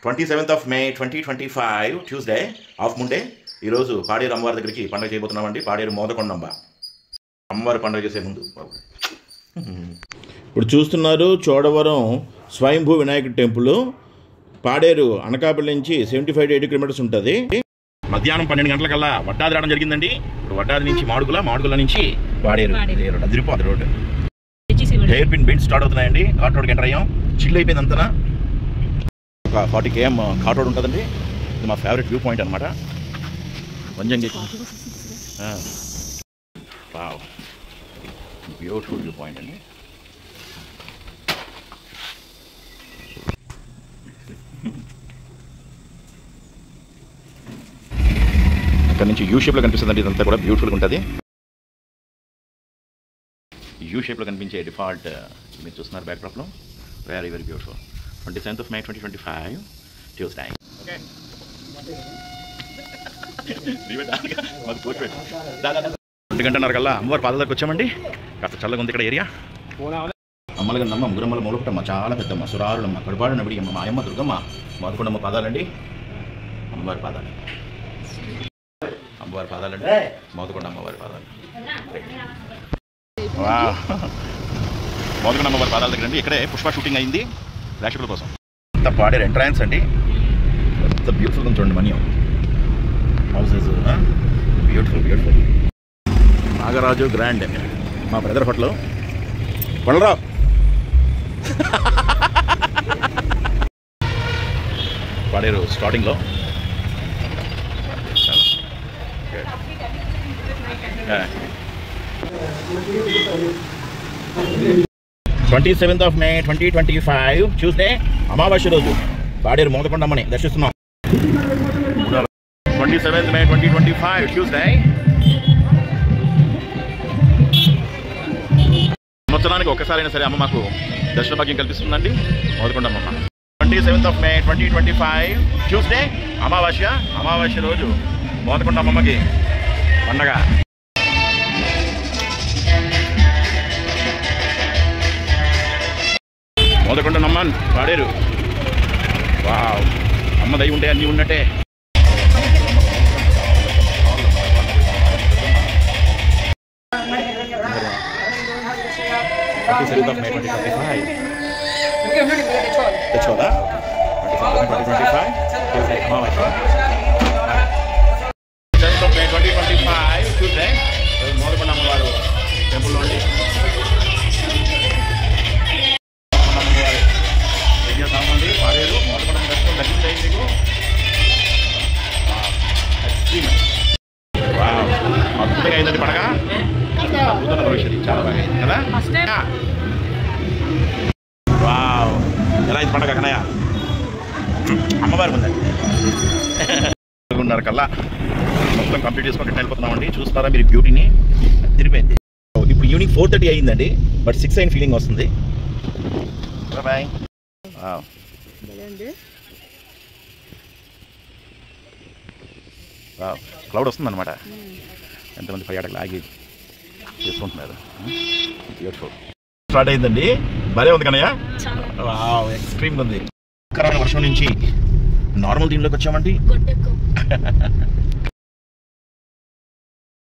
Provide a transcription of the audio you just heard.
27th of May 2025 Tuesday of Munde ఈరోజు పాడేరు అమ్మవారి దగ్గరికి పండుగ చేయబోతున్నామండి. పాడేరు మోదకొండమ్మ అమ్మవారి పండుగ చేసే ముందు ఇప్పుడు చూస్తున్నారు చోడవరం స్వయంభూ వినాయకుడి టెంపుల్. పాడేరు అనకాపల్లి నుంచి 75 to 80 కిలోమీటర్స్ ఉంటుంది. మధ్యాహ్నం 12 గంటలకల్లా వడ్డాది రావడం జరిగిందండి. ఇప్పుడు వడ్డాది నుంచి మాడుగుల నుంచి పాడేరు అదిరిపోతుంది road. Hairpin bend start అవుతున్నాయండి. ఘాట్ రోడ్కి ఎంటర్ అయ్యాం. చిల్లు అయిపోయింది అంతనా. ఒక 40 km ఘాట్ రోడ్ ఉంటుందండి. ఇది మా ఫేవరెట్ వ్యూ పాయింట్ అనమాట. వంజంగి బ్యూటిఫుల్ వ్యూ పాయింట్ అండి. ఇక్కడ నుంచి యూ షేప్లో కనిపిస్తుందండి. ఇదంతా కూడా బ్యూటిఫుల్గా ఉంటుంది. యూ షేప్లో కనిపించే డిఫాల్ట్ మీరు చూస్తున్నారు బ్యాక్డ్రాప్లో. Very very beautiful. 27th of May 2025 Tuesday. Okay 2:30 కల్లా అమ్మవారి పాదాల దగ్గరకు వచ్చామండి. కాస్త చల్లగా ఉంది ఇక్కడ ఏరియా. అమ్మలగా నమ్మ ముగ్గురమ్మల మూలపుటమ్మ చాలా పెద్దమ్మ సురారులమ్మ కడుపాడు నబడి అమ్మ మాయమ్మ దుర్గమ్మ మోదకొండమ్మ పాదాలండి. అమ్మవారి పాదాలు మోదకొండ అమ్మవారి పాదాలు. మోదకొండ అమ్మవారి పాదాల దగ్గర అండి. ఇక్కడే పుష్ప షూటింగ్ అయింది ప్రేక్షకుల కోసం. అంత పాడేరు ఎంట్రన్స్ అండి. అంత బ్యూటిఫుల్గా చూడండి. Manyam houses beautiful. Nagaraju grand మా బ్రదర్ హోటల్ బలరావు. పాడేరు స్టార్టింగ్లో 27th of May 2025 ట్యూస్డే అమావాస్య రోజు పాడేరు మోదకొండమ్మని దర్శిస్తున్నాం. 27th May 2025 Tuesday. సంవత్సరానికి ఒక్కసారైనా సరే అమ్మ మాకు దర్శన భాగ్యం కల్పిస్తుందండి Modakondamma. 27th of May 2025 Tuesday అమావాస్య రోజు మోదకొండమ్మకి పండగ. మోదకొండమ్మ పాడేరు. వావ్, అమ్మ దయ ఉంటే అన్నీ ఉన్నట్టే. మోదకొండ అమ్మవారు టెంపుల్లో అండి. పాడేరు మోదకొండ దర్శనం మీకు అద్భుతంగా అయిందండి పండగ. అద్భుతమైన భవిష్యత్తు చాలా బాగా అయింది కదా. వావ్, ఎలా అయింది పండగ కన్నయ్య? అమ్మవారి ఉందండి. 4:30 కల్లా మొత్తం కంప్లీట్ చేసుకొని వెళ్ళిపోతున్నామండి. చూస్తారా మీరు బ్యూటీని? తిరిగిపోయింది. ఇప్పుడు ఈవినింగ్ 4:30 అయ్యిందండి. బట్ 6 అయిన ఫీలింగ్ వస్తుంది. బాయ్. క్లౌడ్ వస్తుంది అనమాట. ఎంతమంది పర్యాటకులు ఆగి చేసుకుంటున్నారు. బ్యూటిఫుల్. స్టార్ట్ అయిందండి. భలే ఉంది కన్నయ్య. ఎక్స్ట్రీమ్గా ఉంది. కరోనా వర్షం నుంచి నార్మల్ దీనిలోకి వచ్చామండి.